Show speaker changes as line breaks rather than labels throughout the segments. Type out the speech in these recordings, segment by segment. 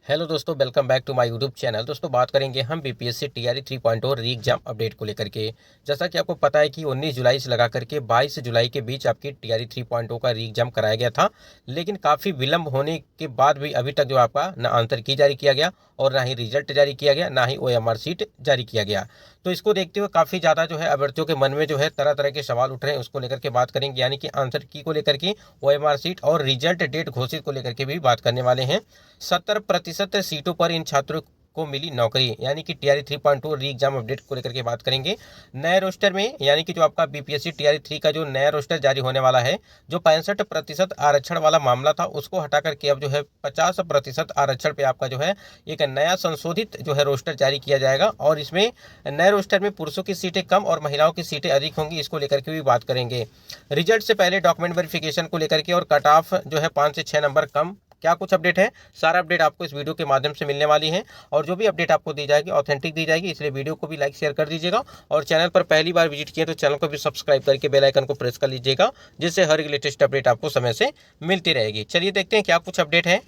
Hello दोस्तों, welcome back to my YouTube channel. दोस्तों बात करेंगे हम बीपीएससी टीआरई 3.0 री एग्जाम अपडेट को लेकर के। जैसा कि आपको पता है कि 19 जुलाई से लगा करके 22 जुलाई के बीच आपकी टीआरई 3.0 का री एग्जाम कराया गया था, लेकिन काफ़ी विलंब होने के बाद भी अभी तक जो आपका ना आंसर की जारी किया गया और ना ही रिजल्ट जारी किया गया, ना ही ओएमआर सीट जारी किया गया। तो इसको देखते हुए काफ़ी ज़्यादा जो है अभ्यर्थियों के मन में जो है तरह तरह के सवाल उठ रहे हैं, उसको लेकर के बात करेंगे। यानी कि आंसर की को लेकर के, ओएमआर सीट और रिजल्ट डेट घोषित को लेकर के भी बात करने वाले हैं। 70% सीटों पर इन छात्रों को मिली नौकरी, यानी कि टीआरई 3.2 री एग्जाम अपडेट को लेकर के बात करेंगे। नए रोस्टर में, यानी कि जो आपका बीपीएससी टीआरई 3 का जो नया रोस्टर जारी होने वाला है, जो 65% आरक्षण वाला मामला था उसको हटा करके अब जो है 50% आरक्षण पे आपका जो है एक नया संशोधित जो है रोस्टर जारी किया जाएगा। और इसमें नए रोस्टर में पुरुषों की सीटें कम और महिलाओं की सीटें अधिक होंगी, इसको लेकर के भी बात करेंगे। रिजल्ट से पहले डॉक्यूमेंट वेरिफिकेशन को लेकर के और कट ऑफ जो है 5 से 6 नंबर कम, क्या कुछ अपडेट है, सारा अपडेट आपको इस वीडियो के माध्यम से मिलने वाली है। और जो भी अपडेट आपको दी जाएगी ऑथेंटिक दी जाएगी, इसलिए वीडियो को भी लाइक शेयर कर दीजिएगा। और चैनल पर पहली बार विजिट किए तो चैनल को भी सब्सक्राइब करके बेल आइकन को प्रेस कर लीजिएगा, जिससे हर एक लेटेस्ट अपडेट आपको समय से मिलती रहेगी। चलिए देखते हैं क्या कुछ अपडेट है।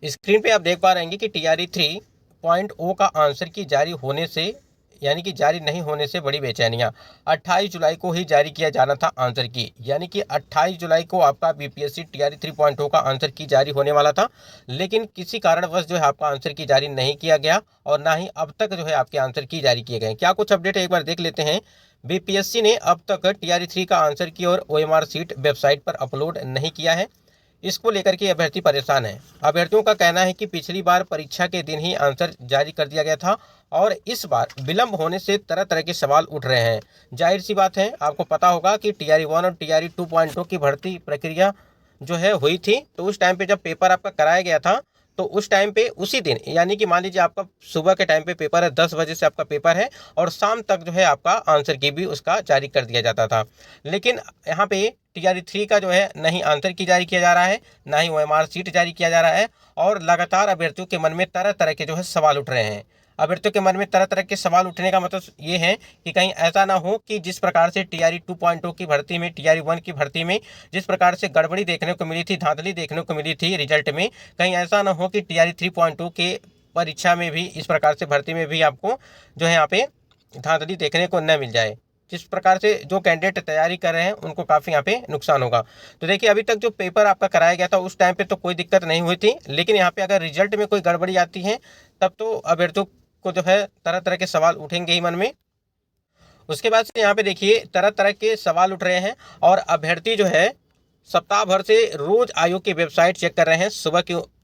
स्क्रीन पे आप देख पा रहे हैं कि टीआरई 3.0 का आंसर की जारी होने से, यानी कि जारी नहीं होने से बड़ी बेचैनियां। 28 जुलाई को ही जारी किया जाना था आंसर की, यानी कि 28 जुलाई को आपका बीपीएससी टीआरई 3.0 का आंसर की जारी होने वाला था, लेकिन किसी कारणवश जो है आपका आंसर की जारी नहीं किया गया और ना ही अब तक जो है आपके आंसर की जारी किए गए। क्या कुछ अपडेट है एक बार देख लेते हैं। बीपीएससी ने अब तक टीआरई 3 का आंसर की और ओएमआर सीट वेबसाइट पर अपलोड नहीं किया है। इसको लेकर के अभ्यर्थी परेशान है। अभ्यर्थियों का कहना है कि पिछली बार परीक्षा के दिन ही आंसर जारी कर दिया गया था और इस बार विलंब होने से तरह तरह के सवाल उठ रहे हैं। जाहिर सी बात है, आपको पता होगा कि टीआरई 1 और टीआरई 2.2 की भर्ती प्रक्रिया जो है हुई थी, तो उस टाइम पे जब पेपर आपका कराया गया था, तो उस टाइम पे उसी दिन, यानी कि मान लीजिए आपका सुबह के टाइम पे पेपर है, 10 बजे से आपका पेपर है और शाम तक जो है आपका आंसर की भी उसका जारी कर दिया जाता था। लेकिन यहाँ पे टीआरई 3 का जो है नहीं आंसर की जारी किया जा रहा है, ना ही ओएमआर सीट जारी किया जा रहा है और लगातार अभ्यर्थियों के मन में तरह तरह के जो है सवाल उठ रहे हैं। अभ्यर्थियों के मन में तरह तरह के सवाल उठने का मतलब ये है कि कहीं ऐसा ना हो कि जिस प्रकार से टीआरई 2.0 की भर्ती में, टीआरई 1 की भर्ती में जिस प्रकार से गड़बड़ी देखने को मिली थी, धांधली देखने को मिली थी रिजल्ट में, कहीं ऐसा ना हो कि टीआरई 3.2 के परीक्षा में भी इस प्रकार से भर्ती में भी आपको जो है यहाँ पे धांधली देखने को न मिल जाए। जिस प्रकार से जो कैंडिडेट तैयारी कर रहे हैं उनको काफ़ी यहाँ पे नुकसान होगा। तो देखिए, अभी तक जो पेपर आपका कराया गया था उस टाइम पे तो कोई दिक्कत नहीं हुई थी, लेकिन यहाँ पे अगर रिजल्ट में कोई गड़बड़ी आती है तब तो अभ्यर्थियों को जो है तरह तरह के सवाल उठेंगे ही मन में। उसके बाद से यहाँ पे देखिए तरह तरह के सवाल उठ रहे हैं और अभ्यर्थी जो है सप्ताह भर से रोज आयोग की वेबसाइट चेक कर रहे हैं।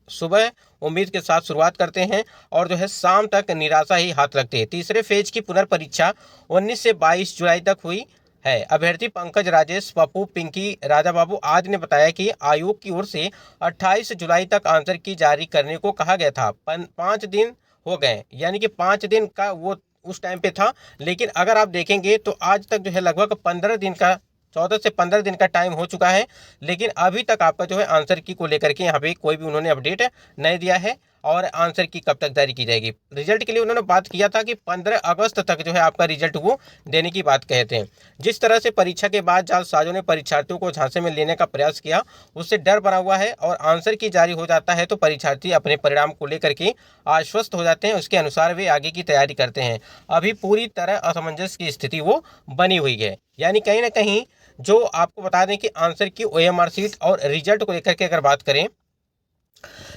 सुबह उम्मीद के साथ शुरुआत करते हैं और जो है शाम तक निराशा ही हाथ लगती है। तीसरे फेज की पुनर्परीक्षा 19 से 22 जुलाई तक हुई है। अभ्यर्थी पंकज राजेश, पप्पू, पिंकी, राजा बाबू आदि ने बताया कि आयोग की ओर से 28 जुलाई तक आंसर की जारी करने को कहा गया था। 5 दिन हो गए, यानी कि 5 दिन का वो उस टाइम पे था, लेकिन अगर आप देखेंगे तो आज तक जो है लगभग 15 दिन का, 14 से 15 दिन का टाइम हो चुका है, लेकिन अभी तक आपका जो है आंसर की को लेकर के यहाँ पे कोई भी उन्होंने अपडेट नहीं दिया है और आंसर की कब तक जारी की जाएगी। रिजल्ट के लिए उन्होंने बात किया था कि 15 अगस्त तक जो है आपका रिजल्ट वो देने की बात कहे थे। जिस तरह से परीक्षा के बाद जालसाजों ने परीक्षार्थियों को झांसे में लेने का प्रयास किया, उससे डर बना हुआ है और आंसर की जारी हो जाता है तो परीक्षार्थी अपने परिणाम को लेकर के आश्वस्त हो जाते हैं, उसके अनुसार वे आगे की तैयारी करते हैं। अभी पूरी तरह असमंजस की स्थिति वो बनी हुई है। यानी कहीं ना कहीं जो आपको बता दें कि आंसर की ओएमआर सीट और रिजल्ट को लेकर के अगर बात करें,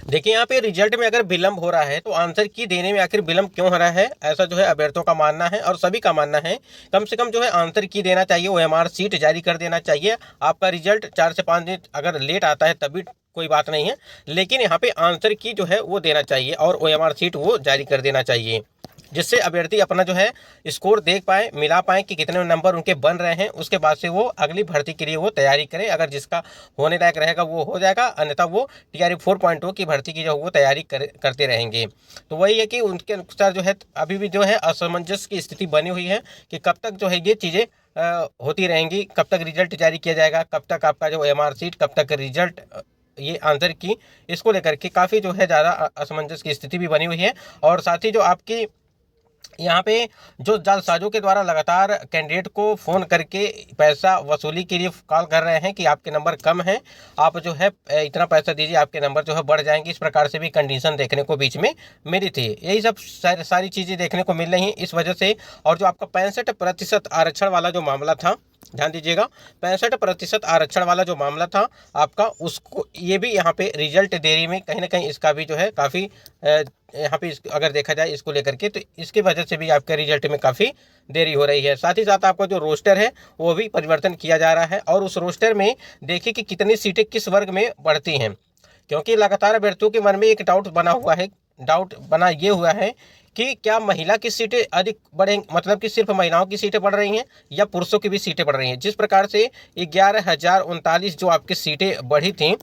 देखिए यहाँ पे रिजल्ट में अगर विलंब हो रहा है तो आंसर की देने में आखिर विलंब क्यों हो रहा है, ऐसा जो है अभ्यर्थियों का मानना है और सभी का मानना है। कम से कम जो है आंसर की देना चाहिए, ओएमआर सीट जारी कर देना चाहिए। आपका रिजल्ट 4 से 5 दिन अगर लेट आता है तभी कोई बात नहीं है, लेकिन यहाँ पे आंसर की जो है वो देना चाहिए और ओएमआर सीट वो जारी कर देना चाहिए, जिससे अभ्यर्थी अपना जो है स्कोर देख पाए, मिला पाए कि कितने नंबर उनके बन रहे हैं। उसके बाद से वो अगली भर्ती के लिए वो तैयारी करें। अगर जिसका होने लायक रहेगा वो हो जाएगा, अन्यथा वो टीआरई 4.0 की भर्ती की जो वो तैयारी करते रहेंगे। तो वही है कि उनके अनुसार जो है अभी भी जो है असमंजस की स्थिति बनी हुई है कि कब तक जो है ये चीज़ें होती रहेंगी, कब तक रिजल्ट जारी किया जाएगा, कब तक आपका जो एमआर सीट, कब तक रिजल्ट, ये आंसर की, इसको लेकर के काफ़ी जो है ज़्यादा असमंजस की स्थिति भी बनी हुई है। और साथ ही जो आपकी यहाँ पे जो जालसाजों के द्वारा लगातार कैंडिडेट को फ़ोन करके पैसा वसूली के लिए कॉल कर रहे हैं कि आपके नंबर कम है, आप जो है इतना पैसा दीजिए, आपके नंबर जो है बढ़ जाएंगे, इस प्रकार से भी कंडीशन देखने को बीच में मिली थी। यही सब सारी चीज़ें देखने को मिल रही हैं इस वजह से। और जो आपका 65% आरक्षण वाला जो मामला था, ध्यान दीजिएगा, 65% आरक्षण वाला जो मामला था आपका, उसको ये भी यहाँ पे रिजल्ट देरी में कहीं ना कहीं इसका भी जो है काफ़ी यहाँ पे अगर देखा जाए इसको लेकर के, तो इसकी वजह से भी आपके रिजल्ट में काफ़ी देरी हो रही है। साथ ही साथ आपका जो रोस्टर है वो भी परिवर्तन किया जा रहा है, और उस रोस्टर में देखिए कि कितनी सीटें किस वर्ग में बढ़ती हैं, क्योंकि लगातार अभ्यर्थियों के मन में एक डाउट बना ये हुआ है कि क्या महिला की सीटें अधिक बढ़ेंगी, मतलब कि सिर्फ महिलाओं की सीटें बढ़ रही हैं या पुरुषों की भी सीटें बढ़ रही हैं। जिस प्रकार से 11,039 जो आपकी सीटें बढ़ी थी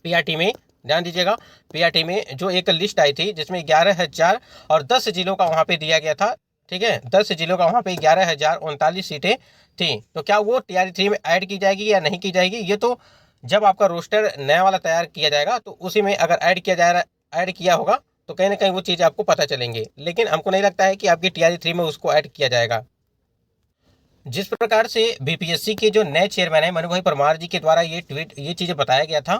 पीआरटी में, ध्यान दीजिएगा, पीआरटी में जो एक लिस्ट आई थी जिसमें 11,000 और 10 जिलों का वहाँ पे दिया गया था, ठीक है, 10 जिलों का वहाँ पे 11,039 सीटें थी। तो क्या वो TR3 में ऐड की जाएगी या नहीं की जाएगी, ये तो जब आपका रोस्टर नया वाला तैयार किया जाएगा तो उसी में अगर ऐड किया होगा तो कहीं ना कहीं वो चीज़ आपको पता चलेंगे, लेकिन हमको नहीं लगता है कि आपकी TR3 में उसको ऐड किया जाएगा। जिस प्रकार से बीपीएससी के जो नए चेयरमैन है मनु भाई परमार जी के द्वारा ये चीज़ें बताया गया था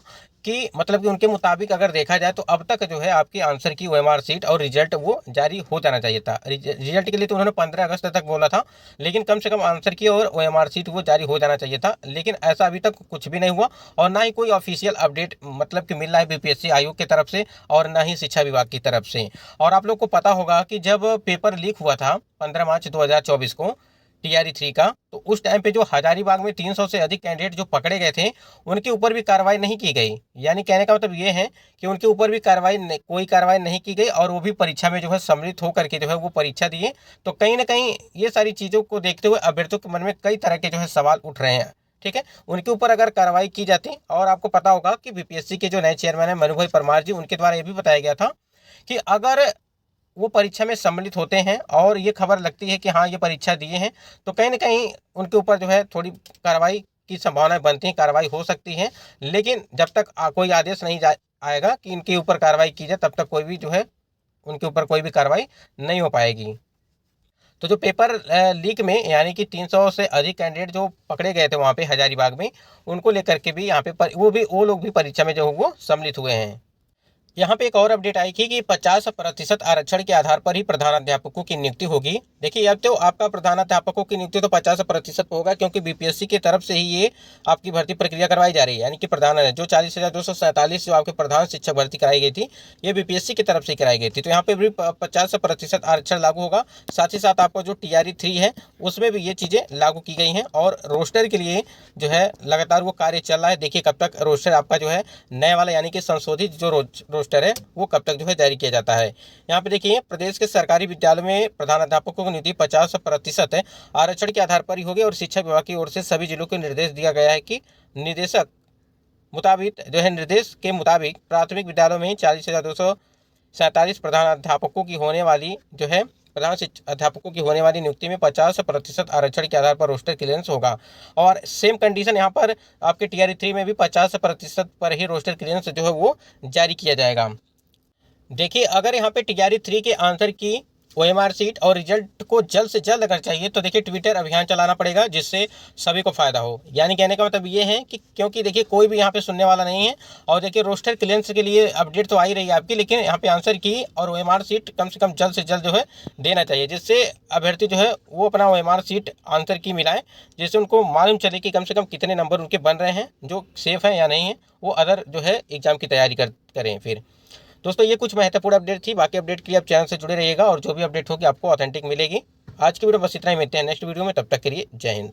कि मतलब कि उनके मुताबिक अगर देखा जाए तो अब तक जो है आपके आंसर की OMR सीट और रिजल्ट वो जारी हो जाना चाहिए था। रिजल्ट के लिए तो उन्होंने 15 अगस्त तक बोला था, लेकिन कम से कम आंसर की और OMR सीट वो जारी हो जाना चाहिए था, लेकिन ऐसा अभी तक कुछ भी नहीं हुआ, और ना ही कोई ऑफिशियल अपडेट मतलब कि मिल रहा है बीपीएससी आयोग की तरफ से और ना ही शिक्षा विभाग की तरफ से। और आप लोग को पता होगा कि जब पेपर लीक हुआ था 15 मार्च 2024 को TR3 का, तो उस टाइम पे जो हजारीबाग में 300 से अधिक कैंडिडेट जो पकड़े गए थे उनके ऊपर भी कार्रवाई नहीं की गई। यानी कहने का मतलब ये है कि उनके ऊपर भी कोई कार्रवाई नहीं की गई, और वो भी परीक्षा में जो है सम्मिलित होकर के जो है वो परीक्षा दिए। तो कहीं ना कहीं ये सारी चीज़ों को देखते हुए अभ्यर्थियों के मन में कई तरह के जो है सवाल उठ रहे हैं, ठीक है। उनके ऊपर अगर कार्रवाई की जाती, और आपको पता होगा कि बीपीएससी के जो नए चेयरमैन है मनु भाई परमार जी, उनके द्वारा ये भी बताया गया था कि अगर वो परीक्षा में सम्मिलित होते हैं और ये खबर लगती है कि हाँ ये परीक्षा दिए हैं, तो कहीं ना कहीं उनके ऊपर जो है थोड़ी कार्रवाई की संभावनाएं बनती हैं, कार्रवाई हो सकती है। लेकिन जब तक कोई आदेश नहीं आएगा कि इनके ऊपर कार्रवाई की जाए, तब तक कोई भी जो है उनके ऊपर कोई भी कार्रवाई नहीं हो पाएगी। तो जो पेपर लीक में यानी कि 300 से अधिक कैंडिडेट जो पकड़े गए थे वहाँ पे हजारीबाग में, उनको लेकर के भी यहाँ पे वो लोग भी परीक्षा में जो वो सम्मिलित हुए हैं। यहाँ पे एक और अपडेट आई थी कि 50% आरक्षण के आधार पर ही प्रधानाध्यापकों की नियुक्ति होगी। देखिए अब तो आपका प्रधानाध्यापकों की नियुक्ति तो 50% होगा, क्योंकि बीपीएससी की तरफ से ही ये आपकी भर्ती प्रक्रिया करवाई जा रही है। यानी कि प्रधान जो 40,247 जो आपके प्रधान शिक्षक भर्ती कराई गई थी, ये बीपीएससी की तरफ से कराई गई थी। तो यहाँ पे भी 50% आरक्षण लागू होगा। साथ ही साथ आपका जो TR3 है उसमें भी ये चीज़ें लागू की गई हैं, और रोस्टर के लिए जो है लगातार वो कार्य चल रहा है। देखिए कब तक रोस्टर आपका जो है नया वाला यानी कि संशोधित जो रोस्टर है वो कब तक जो है जारी किया जाता है। यहाँ पे देखिए प्रदेश के सरकारी विद्यालयों में प्रधानाध्यापकों की नियुक्ति 50% आरक्षण के आधार पर ही होगी, और शिक्षा विभाग की ओर से सभी जिलों को निर्देश दिया गया है कि निर्देश के मुताबिक प्राथमिक विद्यालयों में 40,247 प्रधानाध्यापकों की होने वाली जो है अध्यापकों की होने वाली नियुक्ति में 50% आरक्षण के आधार पर रोस्टर क्लियरेंस होगा। और सेम कंडीशन यहाँ पर आपके TR3 में भी 50% पर ही रोस्टर क्लियरेंस जो है वो जारी किया जाएगा। देखिए अगर यहाँ पे TR3 के आंसर की OMR सीट और रिजल्ट को जल्द से जल्द अगर चाहिए तो देखिए ट्विटर अभियान चलाना पड़ेगा, जिससे सभी को फायदा हो। यानी कहने का मतलब ये है कि क्योंकि देखिए कोई भी यहाँ पे सुनने वाला नहीं है, और देखिए रोस्टर क्लियरेंस के लिए अपडेट तो आ ही रही है आपकी, लेकिन यहाँ पे आंसर की और OMR सीट कम से कम जल्द से जल्द जो है देना चाहिए, जिससे अभ्यर्थी जो है वो अपना OMR सीट आंसर की मिलाए, जिससे उनको मालूम चले कि कम से कम कितने नंबर उनके बन रहे हैं, जो सेफ हैं या नहीं है, वो अदर जो है एग्जाम की तैयारी करें। फिर दोस्तों ये कुछ महत्वपूर्ण अपडेट थी। बाकी अपडेट के लिए आप चैनल से जुड़े रहिएगा, और जो भी अपडेट होगी आपको ऑथेंटिक मिलेगी। आज की वीडियो बस इतना ही, मिलते हैं नेक्स्ट वीडियो में, तब तक के लिए जय हिंद।